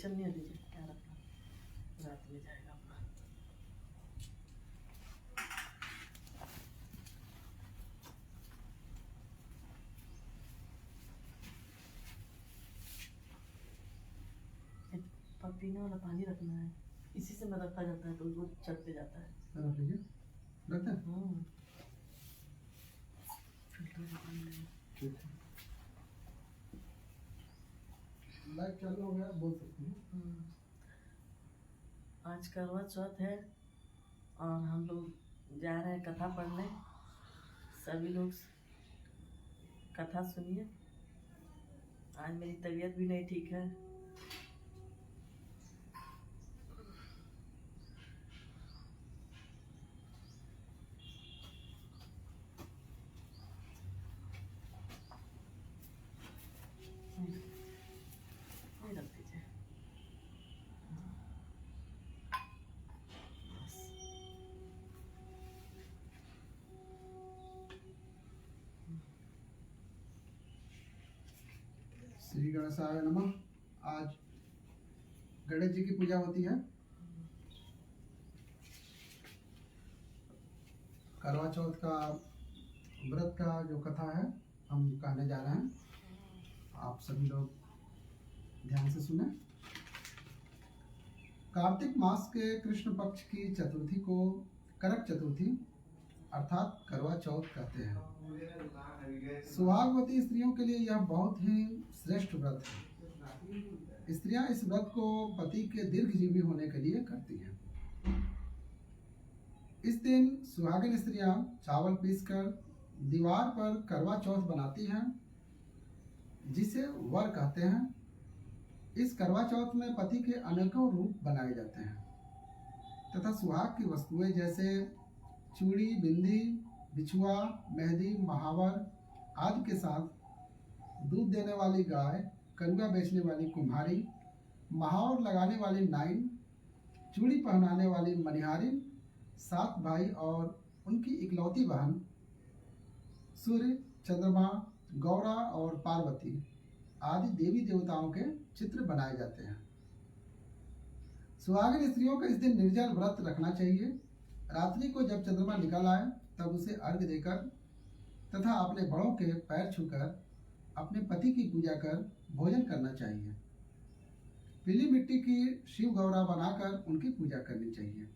Kitchen नहीं दीजिए, क्या रखना रात में जाएगा अपना। पीने वाला पानी रखना है, इसी से में रखा जाता है तो वो चढ़ते जाता है। रख लीजिए, रखते हैं। फिल्टर का पानी नहीं। ठीक है, लाइट चालू हो गया, बोल सकती हैं। आज करवा चौथ है और हम लोग जा रहे हैं कथा पढ़ने। सभी लोग कथा सुनिए। आज मेरी तबीयत भी नहीं ठीक है। नहीं रख दीजिए। श्री गणेशाय नमः। आज गणेश जी की पूजा होती है। करवा चौथ का व्रत का जो कथा है हम कहने जा रहे हैं, आप सभी लोग ध्यान से सुने। कार्तिक मास के कृष्ण पक्ष की चतुर्थी को करक चतुर्थी अर्थात करवा चौथ कहते हैं। सुहागवती स्त्रियों के लिए यह बहुत ही श्रेष्ठ व्रत है। स्त्रियां इस व्रत को पति के दीर्घजीवी होने के लिए करती हैं। इस दिन सुहागिन स्त्रियां चावल पीसकर दीवार पर करवा चौथ बनाती हैं, जिसे वर कहते हैं। इस करवा चौथ में पति के अनेकों रूप बनाए जाते हैं तथा सुहाग की वस्तुएं जैसे चूड़ी, बिंदी, बिछुआ, मेहंदी, महावर आदि के साथ दूध देने वाली गाय, करुआ बेचने वाली कुम्हारी, महावर लगाने वाली नाइन, चूड़ी पहनाने वाली मनिहारिन, 7 भाई और उनकी इकलौती बहन, सूर्य, चंद्रमा, गौरा और पार्वती आदि देवी देवताओं के चित्र बनाए जाते हैं। सुहागिन स्त्रियों को इस दिन निर्जल व्रत रखना चाहिए। रात्रि को जब चंद्रमा निकल आए तब उसे अर्घ्य देकर तथा अपने बड़ों के पैर छूकर अपने पति की पूजा कर भोजन करना चाहिए। पीली मिट्टी की शिव गौरा बनाकर उनकी पूजा करनी चाहिए।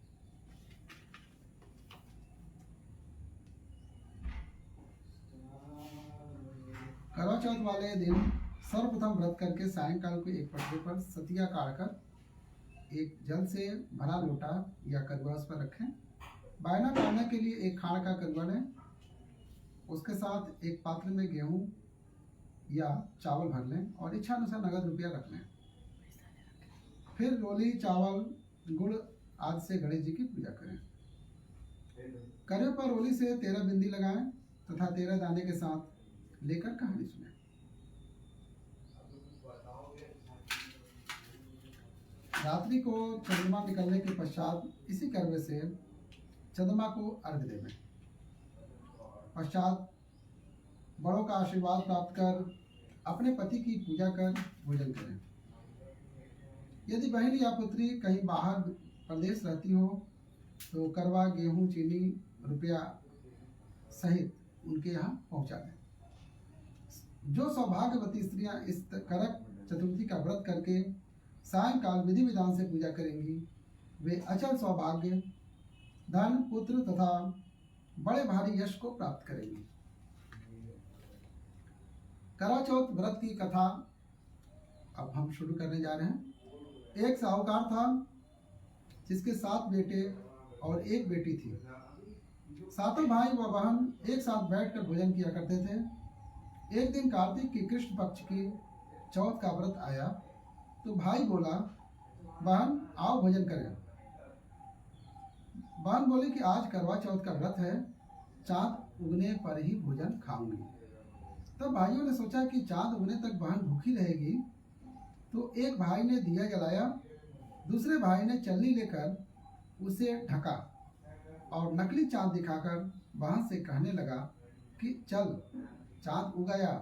करवा चौथ वाले दिन सर्वप्रथम व्रत करके सायंकाल को एक पटरे पर सतिया काटकर एक जल से भरा लोटा या करुआ उस पर रखें। बायना काटने के लिए एक खाण का करुआ लें, उसके साथ एक पात्र में गेहूं या चावल भर लें और इच्छा अनुसार नगद रुपया रख लें। फिर रोली, चावल, गुड़ आदि से गणेश जी की पूजा करें। करवे पर रोली से 13 बिंदी लगाएं तथा 13 दाने के साथ लेकर कहानी सुने। रात्रि को चंद्रमा निकलने के पश्चात इसी करवे से चंद्रमा को अर्घ्य देवें। पश्चात बड़ों का आशीर्वाद प्राप्त कर अपने पति की पूजा कर भोजन करें। यदि बहन या पुत्री कहीं बाहर प्रदेश रहती हो तो करवा, गेहूं, चीनी, रुपया सहित उनके यहाँ पहुंचा दें। जो सौभाग्यवती स्त्रियां इस करक चतुर्थी का व्रत करके सायंकाल विधि विधान से पूजा करेंगी, वे अचल सौभाग्य, धन, पुत्र तथा बड़े भारी यश को प्राप्त करेंगी। करवा चौथ व्रत की कथा अब हम शुरू करने जा रहे हैं। एक साहूकार था जिसके 7 बेटे और 1 बेटी थी। 7 भाई व बहन एक साथ बैठकर भोजन किया करते थे। एक दिन कार्तिक की कृष्ण पक्ष की चौथ का व्रत आया तो भाई बोला, बहन आओ भोजन करें। बहन बोली कि आज करवा चौथ का व्रत है, चांद उगने पर ही भोजन खाऊंगी। तब भाइयों ने सोचा कि चांद उगने तक बहन भूखी रहेगी, तो एक भाई ने दिया जलाया, दूसरे भाई ने चल्ली लेकर उसे ढका और नकली चांद दिखाकर बहन से कहने लगा कि चल चांद उगाया,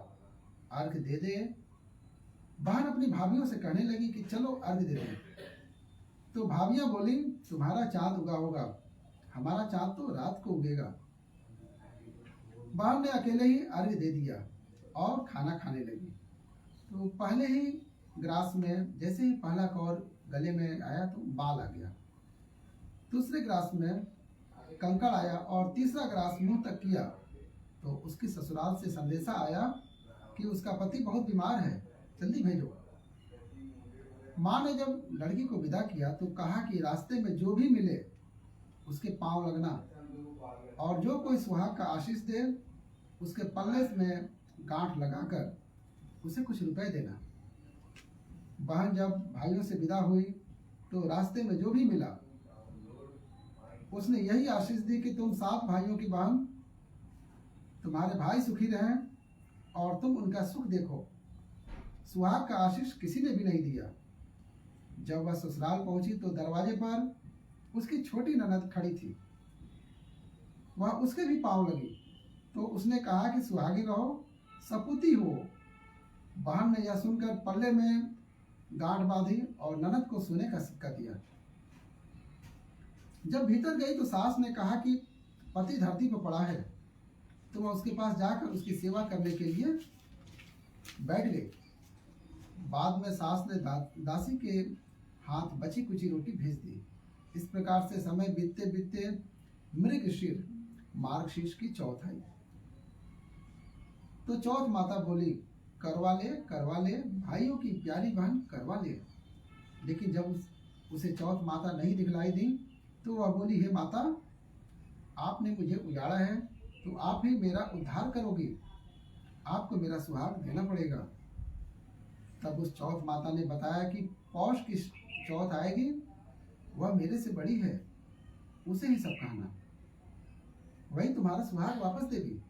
अर्घ दे दे। बहन अपनी भाभियों से कहने लगी कि चलो अर्घ्य दे दें। तो भाभियां बोली, तुम्हारा चांद उगा होगा, हमारा चांद तो रात को उगेगा। बहन ने अकेले ही अर्घ्य दे दिया और खाना खाने लगी। तो पहले ही ग्रास में जैसे ही पहला कौर गले में आया तो बाल आ गया, दूसरे ग्रास में कंकड़ आया और तीसरा ग्रास मुंह तक किया तो उसकी ससुराल से संदेशा आया कि उसका पति बहुत बीमार है, जल्दी भेजो। माँ ने जब लड़की को विदा किया तो कहा कि रास्ते में जो भी मिले उसके पांव लगना और जो कोई सुहाग का आशीष दे उसके पल्ले में गांठ लगाकर उसे कुछ रुपए देना। बहन जब भाइयों से विदा हुई तो रास्ते में जो भी मिला उसने यही आशीष दी कि तुम 7 भाइयों की बहन, तुम्हारे भाई सुखी रहें और तुम उनका सुख देखो। सुहाग का आशीष किसी ने भी नहीं दिया। जब वह ससुराल पहुंची तो दरवाजे पर उसकी छोटी ननद खड़ी थी। वह उसके भी पांव लगी तो उसने कहा कि सुहागी रहो, सपूती हो। बहन ने यह सुनकर पल्ले में गांठ बांधी और ननद को सोने का सिक्का दिया। जब भीतर गई तो सास ने कहा कि पति धरती पर पड़ा है, तो वह उसके पास जाकर उसकी सेवा करने के लिए बैठ गई। बाद में सास ने दासी के हाथ बची कुची रोटी भेज दी। इस प्रकार से समय बीतते बीतते मृगशीर मार्गशीर्ष की चौथ आई। तो चौथ माता बोली, करवा ले भाइयों की प्यारी बहन करवा ले। लेकिन जब उसे चौथ माता नहीं दिखलाई दी तो वह बोली, हे माता, आपने मुझे उजाड़ा है तो आप ही मेरा उद्धार करोगी, आपको मेरा सुहाग देना पड़ेगा। तब उस चौथ माता ने बताया कि पौष की चौथ आएगी, वह मेरे से बड़ी है, उसे ही सब कहना, वही तुम्हारा सुहाग वापस देगी।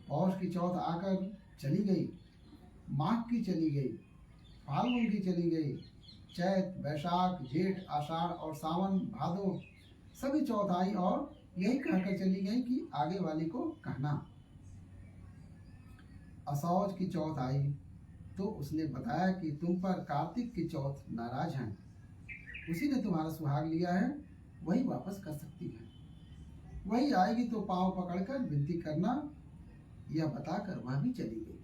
पौष की चौथ आकर चली गई, माघ की चली गई, फाल्गुन की चली गई, चैत, वैशाख, जेठ, आषाढ़ और सावन, भादो सभी चौथ आई और यही कहकर चली गई कि आगे वाली को कहना। असौज की चौथ आई तो उसने बताया कि तुम पर कार्तिक की चौथ नाराज हैं, उसी ने तुम्हारा सुहाग लिया है, वही वापस कर सकती है। वही आएगी तो पांव पकड़कर विनती करना, यह बताकर वह भी चली गई।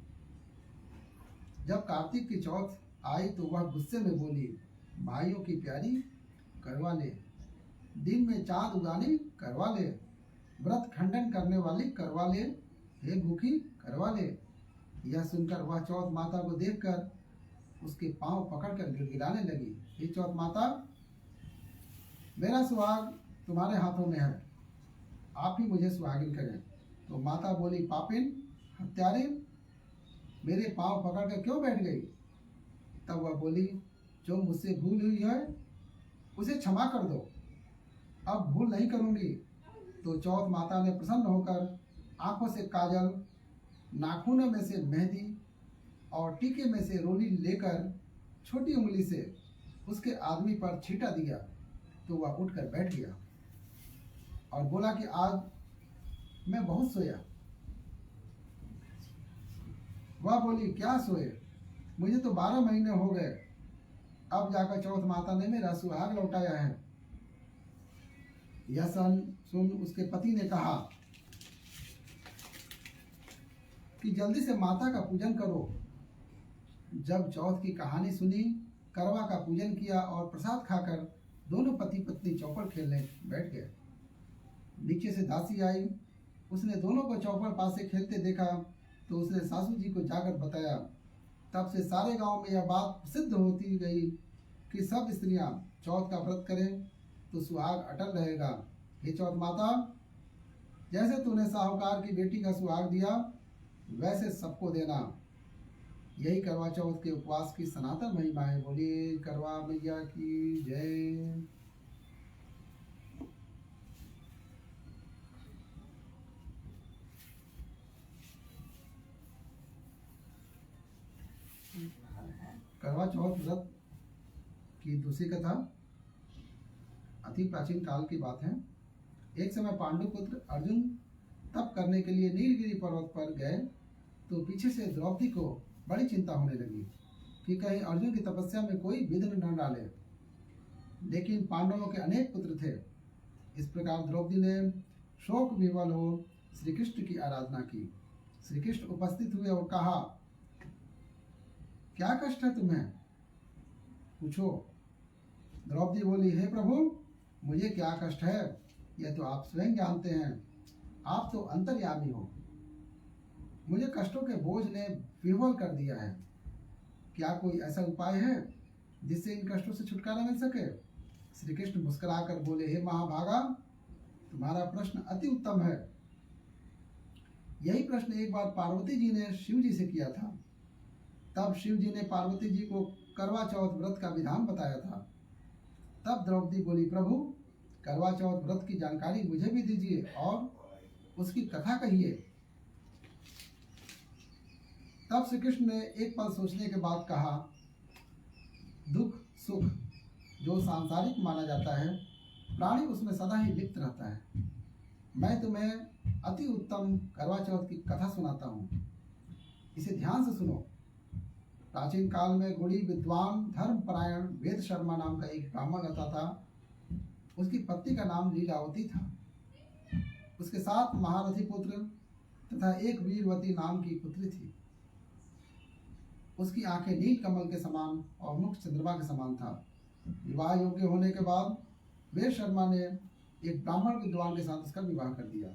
जब कार्तिक की चौथ आई तो वह गुस्से में बोली, भाइयों की प्यारी करवा ले, दिन में चांद उगानी करवा ले, व्रत खंडन करने वाली करवा ले, हे भूखी करवा ले। यह सुनकर वह चौथ माता को देखकर उसके पांव पकड़कर गिड़गिड़ाने लगी, हे चौथ माता, मेरा सुहाग तुम्हारे हाथों में है, आप ही मुझे सुहागिन करें। तो माता बोली, पापिन, हत्यारे, मेरे पांव पकड़कर क्यों बैठ गई? तब वह बोली, जो मुझसे भूल हुई है उसे क्षमा कर दो, अब भूल नहीं करूंगी। तो चौथ माता ने प्रसन्न होकर आंखों से काजल, नाखूनों में से मेहंदी और टीके में से रोली लेकर छोटी उंगली से उसके आदमी पर छींटा दिया तो वह उठकर बैठ गया और बोला कि आज मैं बहुत सोया। वह बोली, क्या सोए, मुझे तो 12 महीने हो गए, अब जाकर चौथ माता ने मेरा सुहाग लौटाया है। यह सुन उसके पति ने कहा कि जल्दी से माता का पूजन करो। जब चौथ की कहानी सुनी, करवा का पूजन किया और प्रसाद खाकर दोनों पति पत्नी चौपड़ खेलने बैठ गए। नीचे से दासी आई, उसने दोनों को चौपड़ पास से खेलते देखा तो उसने सासू जी को जाकर बताया। तब से सारे गांव में यह बात प्रसिद्ध होती गई कि सब स्त्रियां चौथ का व्रत करें तो सुहाग अटल रहेगा। हे चौथ माता, जैसे तूने साहूकार की बेटी का सुहाग दिया वैसे सबको देना। यही करवा चौथ के उपवास की सनातन महिमा है। बोलिए करवा मैया की जय। करवा चौथ व्रत की दूसरी कथा अति प्राचीन काल की बात है। एक समय पांडुपुत्र अर्जुन तप करने के लिए नीलगिरी पर्वत पर गए तो पीछे से द्रौपदी को बड़ी चिंता होने लगी। कि कहीं अर्जुन की तपस्या में कोई विघ्न न डाले। लेकिन पांडवों के अनेक पुत्र थे। इस प्रकार द्रौपदी ने शोक विवल हो श्री कृष्ण की आराधना की। श्री कृष्ण उपस्थित हुए और कहा, क्या कष्ट है तुम्हें, पूछो। द्रौपदी बोली, हे प्रभु, मुझे क्या कष्ट है यह तो आप स्वयं जानते हैं। आप तो अंतर्यामी हो। मुझे कष्टों के बोझ ने विह्वल कर दिया है। क्या कोई ऐसा उपाय है जिससे इन कष्टों से छुटकारा मिल सके? श्री कृष्ण मुस्कुराकर बोले, हे महाभागा, तुम्हारा प्रश्न अति उत्तम है। यही प्रश्न एक बार पार्वती जी ने शिव जी से किया था। तब शिव जी ने पार्वती जी को करवा चौथ व्रत का विधान बताया था। तब द्रौपदी बोली, प्रभु, करवा चौथ व्रत की जानकारी मुझे भी दीजिए और उसकी कथा कहिए। तब श्री कृष्ण ने एक पल सोचने के बाद कहा, दुख सुख जो सांसारिक माना जाता है, प्राणी उसमें सदा ही लिप्त रहता है। मैं तुम्हें अति उत्तम करवा चौथ की कथा सुनाता हूँ। इसे ध्यान से सुनो। प्राचीन काल में गुणी विद्वान धर्मपरायण वेद शर्मा नाम का एक ब्राह्मण रहता था। उसकी पत्नी का नाम लीलावती था। उसके 7 महारथी पुत्र तथा एक वीरवती नाम की पुत्री थी। उसकी आंखें नील कमल के समान और मुख चंद्रमा के समान था। विवाह योग्य होने के बाद वेद शर्मा ने एक ब्राह्मण विद्वान के साथ उसका विवाह कर दिया।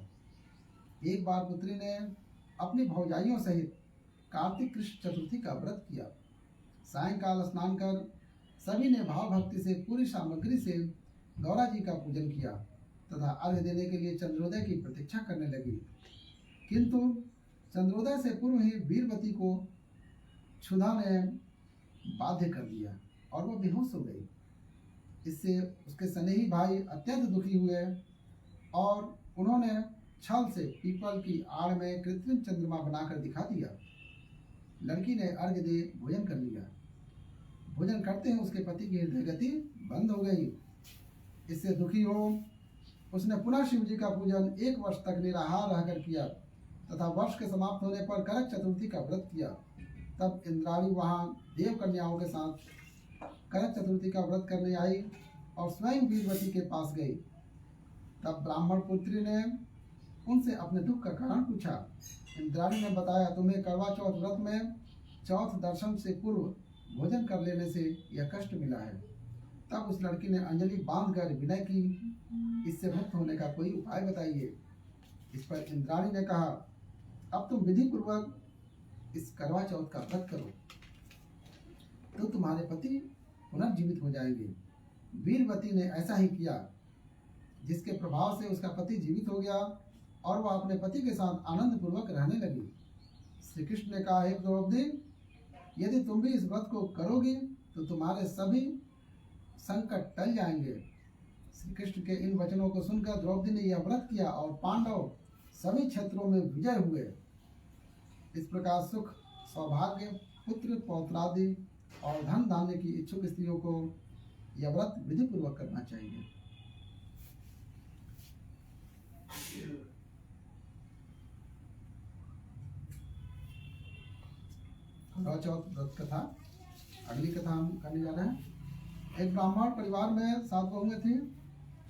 एक बार पुत्री ने अपनी भौजाइयों सहित कार्तिक कृष्ण चतुर्थी का व्रत किया। सायंकाल स्नान कर सभी ने भाव भक्ति से पूरी सामग्री से गौरा जी का पूजन किया तथा अर्घ्य देने के लिए चंद्रोदय की प्रतीक्षा करने लगी। किंतु चंद्रोदय से पूर्व ही वीरवती को क्षुधा ने बाध्य कर दिया और वह बेहोश हो गई। इससे उसके स्नेही भाई अत्यंत दुखी हुए और उन्होंने छल से पीपल की आड़ में कृत्रिम चंद्रमा बनाकर दिखा दिया। लड़की ने अर्घ्य दे भोजन कर लिया। भोजन करते ही उसके पति की हृदय गति बंद हो गई। इससे दुखी हो उसने पुनः शिव जी का पूजन 1 वर्ष तक निराहार रहकर किया तथा वर्ष के समाप्त होने पर करक चतुर्थी का व्रत किया। तब इंद्राणी वहां देव कन्याओं के साथ करक चतुर्थी का व्रत करने आई और स्वयं वीरवती के पास गई। तब ब्राह्मण पुत्री ने उनसे अपने दुख का कारण पूछा। इंद्राणी ने बताया, तुम्हें करवा चौथ व्रत में चौथ दर्शन से पूर्व भोजन कर लेने से यह कष्ट मिला है। तब उस लड़की ने अंजलि बांधकर विनय की, इससे मुक्त होने का कोई उपाय बताइए। इस पर इंद्राणी ने कहा, अब तुम विधि पूर्वक इस करवा चौथ का व्रत करो तो तुम्हारे पति पुनर्जीवित हो जाएंगे। वीरवती ने ऐसा ही किया, जिसके प्रभाव से उसका पति जीवित हो गया और वह अपने पति के साथ आनंद पूर्वक रहने लगी। श्री कृष्ण ने कहा, हे द्रौपदी, यदि तुम भी इस व्रत को करोगी तो तुम्हारे सभी संकट टल जाएंगे। श्री कृष्ण के इन वचनों को सुनकर द्रौपदी ने यह व्रत किया और पांडव सभी क्षेत्रों में विजय हुए। इस प्रकार सुख, सौभाग्य, पुत्र पौत्रादि और धन धान्य की इच्छुक स्त्रियों को यह व्रत विधि पूर्वक करना चाहिए। करवा चौथ व्रत कथा। अगली कथा हम करने जा रहे हैं। एक ब्राह्मण परिवार में 7 बहुएं थी।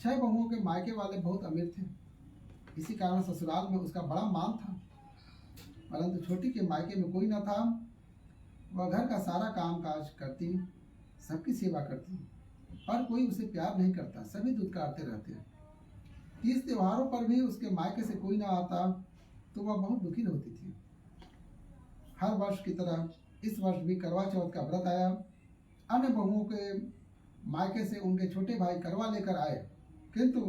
6 बहुओं के मायके वाले बहुत अमीर थे। इसी कारण ससुराल में उसका बड़ा मान था। परंतु छोटी के मायके में कोई न था। वह घर का सारा काम काज करती, सबकी सेवा करती, पर कोई उसे प्यार नहीं करता। सभी दुत्कारते रहते हैं। 30 त्योहारों पर भी उसके मायके से कोई न आता तो वह बहुत दुखी होती थी। हर वर्ष की तरह इस वर्ष भी करवा चौथ का व्रत आया। अन्य बहुओं के मायके से उनके छोटे भाई करवा लेकर आए, किंतु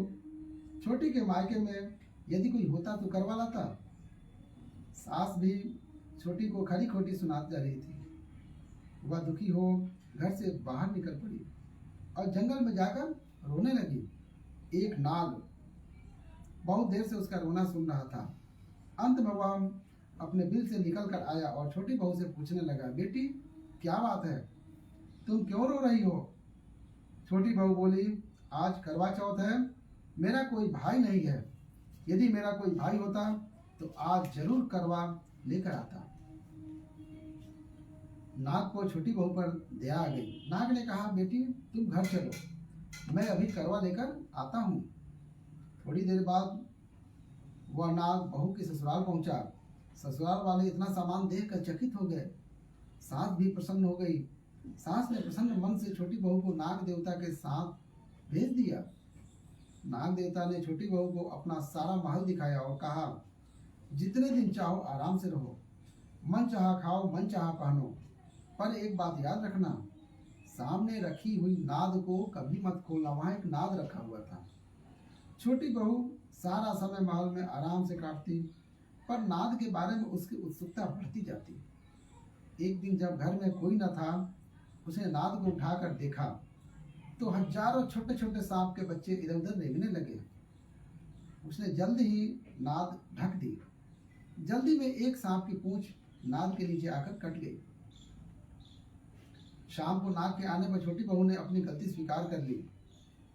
छोटी के मायके में यदि कोई होता तो करवा लाता। सास भी छोटी को खरी खोटी सुनाती जा रही थी। वह दुखी हो घर से बाहर निकल पड़ी और जंगल में जाकर रोने लगी। एक नाग बहुत देर से उसका रोना सुन रहा था। अंत में वह अपने बिल से निकल कर आया और छोटी बहू से पूछने लगा, बेटी क्या बात है, तुम क्यों रो रही हो? छोटी बहू बोली, आज करवा चौथ है, मेरा कोई भाई नहीं है। यदि मेरा कोई भाई होता तो आज जरूर करवा लेकर आता। नाग को छोटी बहू पर दया आ गई। नाग ने कहा, बेटी तुम घर चलो, मैं अभी करवा लेकर आता हूँ। थोड़ी देर बाद वह नाग बहू के ससुराल पहुंचा। ससुराल वाले इतना सामान देखकर चकित हो गए। सास भी प्रसन्न हो गई। सास ने प्रसन्न मन से छोटी बहू को नाग देवता के साथ भेज दिया। नाग देवता ने छोटी बहू को अपना सारा महल दिखाया और कहा, जितने दिन चाहो आराम से रहो, मन चाहा खाओ, मन चाहा पहनो, पर एक बात याद रखना, सामने रखी हुई नाद को कभी मत खोलना। वहां एक नाद रखा हुआ था। छोटी बहू सारा समय महल में आराम से काटती, पर नाद के बारे में उसकी उत्सुकता बढ़ती जाती। एक दिन जब घर में कोई न था, उसने नाद को उठाकर देखा तो हजारों छोटे छोटे सांप के बच्चे इधर उधर रेंगने लगे। उसने जल्द ही नाद ढक दी। जल्दी में एक सांप की पूंछ नाद के नीचे आकर कट गई। शाम को नाग के आने पर छोटी बहू ने अपनी गलती स्वीकार कर ली।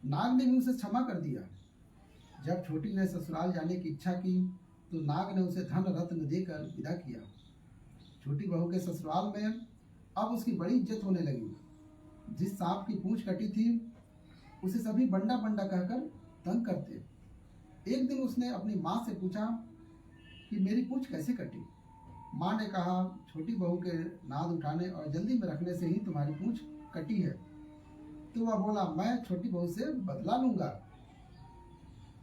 नाग ने भी उसे क्षमा कर दिया। जब छोटी ने ससुराल जाने की इच्छा की तो नाग ने उसे धन रत्न देकर विदा किया। छोटी बहू के ससुराल में अब उसकी बड़ी इज्जत होने लगी। जिस सांप की पूंछ कटी थी उसे सभी बंडा बंडा कहकर तंग करते। एक दिन उसने अपनी माँ से पूछा कि मेरी पूंछ कैसे कटी। माँ ने कहा, छोटी बहू के नाद उठाने और जल्दी में रखने से ही तुम्हारी पूंछ कटी है। तो वह बोला, मैं छोटी बहू से बदला लूंगा।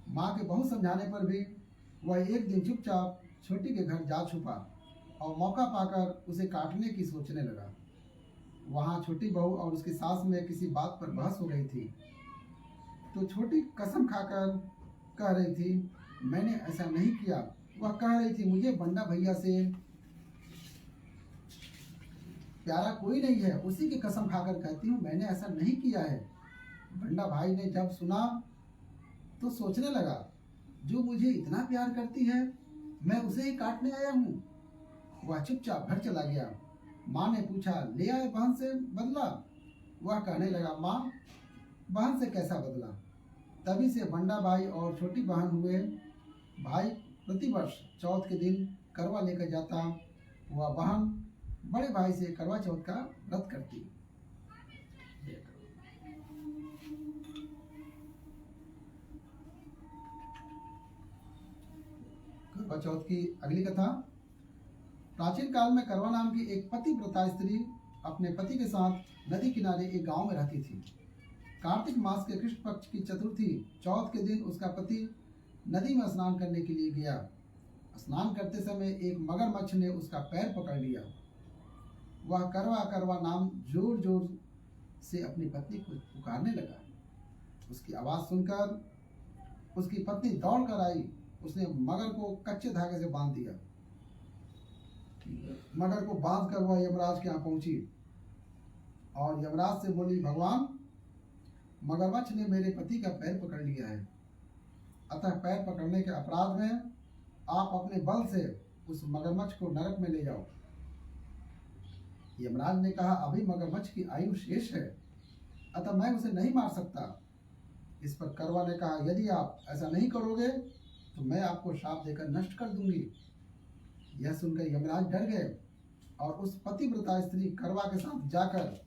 माँ के बहुत समझाने पर भी वह एक दिन चुपचाप छोटी के घर जा छुपा और मौका पाकर उसे काटने की सोचने लगा। वहाँ छोटी बहू और उसकी सास में किसी बात पर बहस हो रही थी। तो छोटी कसम खाकर कह रही थी, मैंने ऐसा नहीं किया। वह कह रही थी, मुझे बंडा भैया से प्यारा कोई नहीं है, उसी की कसम खाकर कहती हूँ मैंने ऐसा नहीं किया है। बंडा भाई ने जब सुना तो सोचने लगा, जो मुझे इतना प्यार करती है मैं उसे ही काटने आया हूँ। वह चुपचाप घर चला गया। माँ ने पूछा, ले आए बहन से बदला? वह कहने लगा, माँ बहन से कैसा बदला? तभी से बंडा भाई और छोटी बहन हुए। भाई प्रतिवर्ष चौथ के दिन करवा लेकर जाता। वह बहन बड़े भाई से करवा चौथ का व्रत करती। करवा चौथ की अगली कथा। प्राचीन काल में करवा नाम की एक पतिव्रता स्त्री अपने पति के साथ नदी किनारे एक गांव में रहती थी। कार्तिक मास के कृष्ण पक्ष की चतुर्थी चौथ के दिन उसका पति नदी में स्नान करने के लिए गया। स्नान करते समय एक मगरमच्छ ने उसका पैर पकड़ लिया। वह करवा करवा नाम जोर जोर से अपनी पत्नी को पुकारने लगा। उसकी आवाज सुनकर उसकी पत्नी दौड़ कर आई। उसने मगर को कच्चे धागे से बांध दिया। मगर को बांधकर वह यमराज के यहाँ पहुंची और यमराज से बोली, भगवान, मगरमच्छ ने मेरे पति का पैर पकड़ लिया है, अतः पैर पकड़ने के अपराध में आप अपने बल से उस मगरमच्छ को नरक में ले जाओ। यमराज ने कहा, अभी मगरमच्छ की आयु शेष है, अतः मैं उसे नहीं मार सकता। इस पर करवा ने कहा, यदि आप ऐसा नहीं करोगे तो मैं आपको श्राप देकर नष्ट कर दूंगी। यह सुनकर यमराज डर गए और उस पतिव्रता स्त्री करवा के साथ जाकर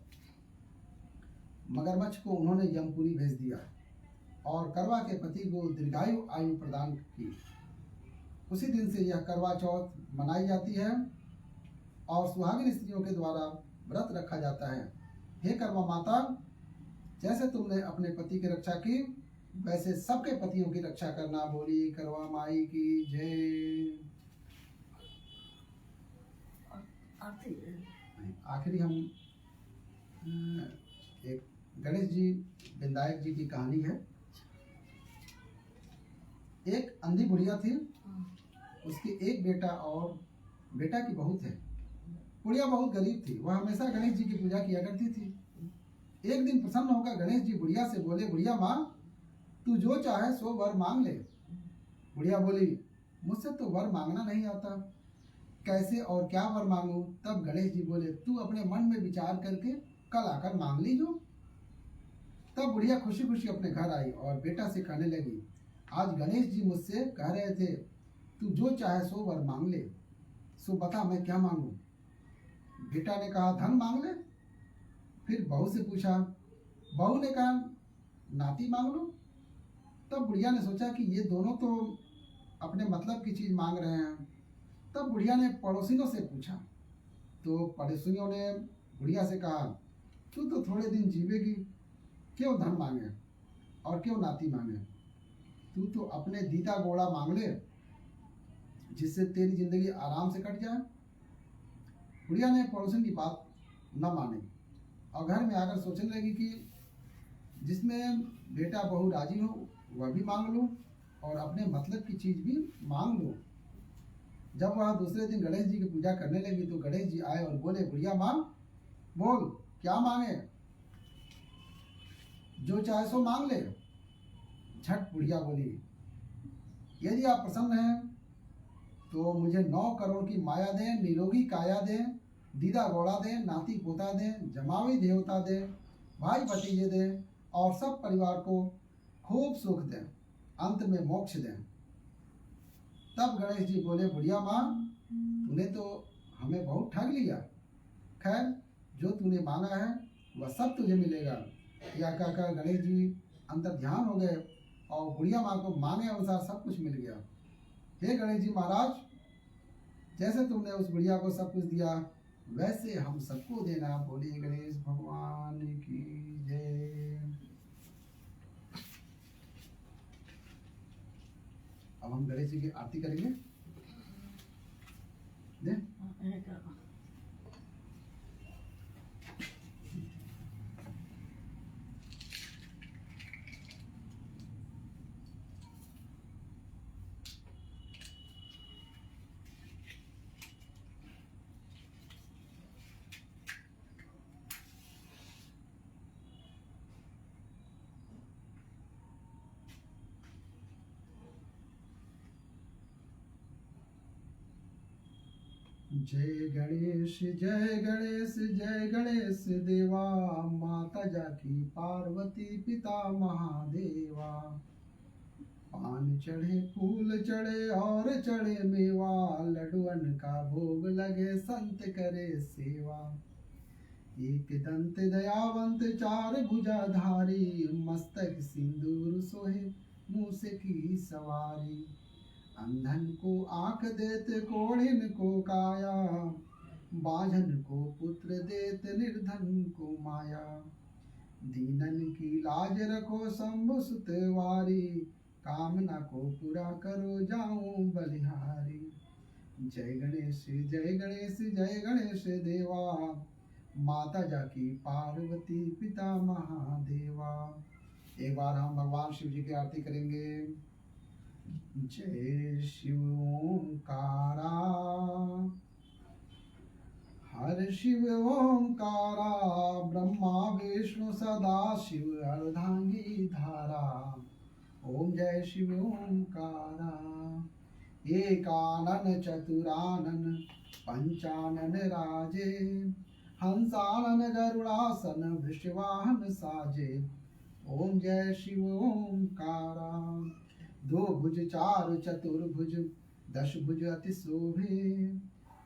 मगरमच्छ को उन्होंने यमपुरी भेज दिया और करवा के पति को दीर्घायु आयु प्रदान की। उसी दिन से यह करवा चौथ मनाई जाती है और सुहागिन स्त्रियों के द्वारा व्रत रखा जाता है। हे करवा माता, जैसे तुमने अपने पति की रक्षा की वैसे सबके पतियों की रक्षा करना। बोली करवा माई की जय। आखिरी हम एक गणेश जी विनायक जी की कहानी है। एक अंधी बुढ़िया थी, उसकी एक बेटा और बेटा की बहू थे। बुढ़िया बहुत गरीब थी, वह हमेशा गणेश जी की पूजा किया करती थी। एक दिन प्रसन्न होकर गणेश जी बुढ़िया से बोले, बुढ़िया माँ, तू जो चाहे सो वर मांग ले। बुढ़िया बोली, मुझसे तो वर मांगना नहीं आता, कैसे और क्या वर मांगू? तब गणेश जी बोले, तू अपने मन में विचार करके कल आकर मांग लीजो। तब बुढ़िया खुशी खुशी अपने घर आई और बेटा से कहने लगी, आज गणेश जी मुझसे कह रहे थे तू जो चाहे सो वर मांग ले, सो बता मैं क्या मांगू? बेटा ने कहा धन मांग ले। फिर बहू से पूछा, बहू ने कहा नाती मांग लो। तब बुढ़िया ने सोचा कि ये दोनों तो अपने मतलब की चीज मांग रहे हैं। तब बुढ़िया ने पड़ोसियों से पूछा, तो पड़ोसियों ने बुढ़िया से कहा, तू तो थोड़े दिन जीवेगी, क्यों धन मांगे और क्यों नाती मांगे? तू तो अपने दीदा गोड़ा मांग ले, जिससे तेरी जिंदगी आराम से कट जाए। बुढ़िया ने पड़ोसन की बात न मानी और घर में आकर सोचने लगी कि जिसमें बेटा बहू राजी हो वह भी मांग लूं और अपने मतलब की चीज भी मांग लूं। जब वह दूसरे दिन गणेश जी की पूजा करने लगी तो गणेश जी आए और बोले, बुढ़िया मांग, बोल क्या मांगे, जो चाहे सो मांग ले। झट बुढ़िया बोली, यदि आप प्रसन्न हैं तो मुझे 9 करोड़ की माया दें, निरोगी काया दें, दीदा घोड़ा दें, नाती पोता दें, जमावी देवता दें, भाई भतीजे दें और सब परिवार को खूब सुख दें, अंत में मोक्ष दें। तब गणेश जी बोले, बुढ़िया माँ, तूने तो हमें बहुत ठग लिया। खैर, जो तूने मांगा है वह सब तुझे मिलेगा। यह कहकर गणेश जी अंतर ध्यान हो गए और बुढ़िया माँ को मांगे अनुसार सब कुछ मिल गया। हे गणेश जी महाराज, जैसे तुमने उस बुढ़िया को सब कुछ दिया वैसे हम सबको देना। बोलिए गणेश भगवान की जय। अब हम गणेश जी की आरती करेंगे। दे जय गणेश जय गणेश जय गणेश देवा, माता जाकी पार्वती पिता महादेवा। पान चढ़े फूल चढ़े और चढ़े मेवा, लड्डुअन का भोग लगे संत करे सेवा। एक दंत दयावंत चार भुजाधारी, मस्तक सिंदूर सोहे मूस की सवारी। अंधन को आंख देते कोढ़िन को काया, बाझन को पुत्र देते निर्धन को माया। दीनन की लाज रखो शंभु सुतवारी, कामना को पूरा करो जाऊं बलिहारी। जय गणेश जय गणेश जय गणेश देवा, माता जाकी पार्वती पिता महादेवा। एक बार हम भगवान शिव जी की आरती करेंगे। जय शिव ओंकारा, हर शिव ओंकारा, ब्रह्मा विष्णु सदा शिव अर्धांगी धारा। ओम जय शिव ओंकारा। एकानन चतुरानन पंचानन राजे, हंसानन गरुड़ासन वृषवाहन साजे। ओम जय शिव ओंकारा। दो भुज चार चतुर्भुज, 10 भुज अति शोभे,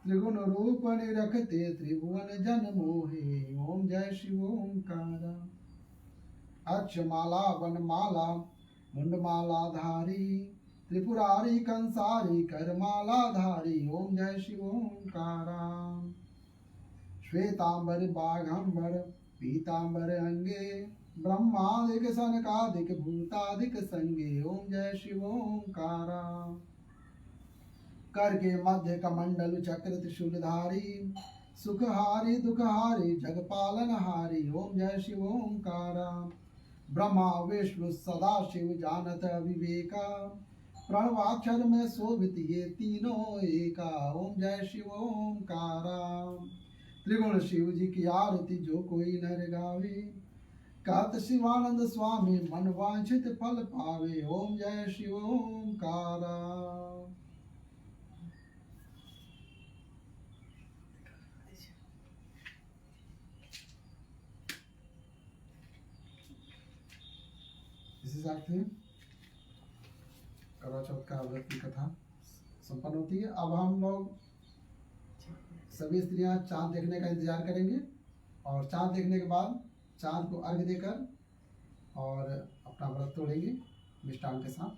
त्रिगुण रूप निरखते त्रिभुवन जन मोहे। ओम जय शिव ओंकारा। अक्षमाला वनमाला मुंडमाला धारी, त्रिपुरारी कंसारी करमाला धारी। ओम जय शिव ओंकारा। श्वेतांबर बाघंबर पीतांबर अंगे, ब्रह्मादिक सनकादिक भूतादिक संगे। ओम जय शिव ओंकारा। कर के मध्य कमंडल चक्र त्रिशूलधारी, सुखहारी दुखहारी जगपालन हारी। ओम जय शिव ओंकारा। ब्रह्मा विष्णु सदा शिव जानत विवेका, प्रणवाक्षर में शोभित ये तीनों एका। ओम जय शिव ओंकारा। त्रिगुण शिव जी की आरती जो कोई नर गावे, कहत शिवानंद स्वामी मन वांछित फल पावे। ओम जय शिव ओंकारा। इसी साथ ही करवा चौथ का व्रत की कथा संपन्न होती है। अब हम लोग सभी स्त्रियां चांद देखने का इंतजार करेंगी और चांद देखने के बाद चांद को अर्घ देकर और अपना व्रत तोड़ेंगी मिष्ठान के साथ।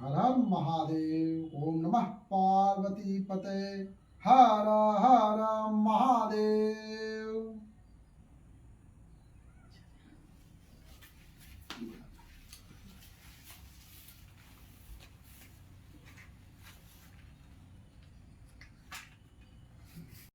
हर हर महादेव। ओम नमः पार्वती पते। हर हर महादेव।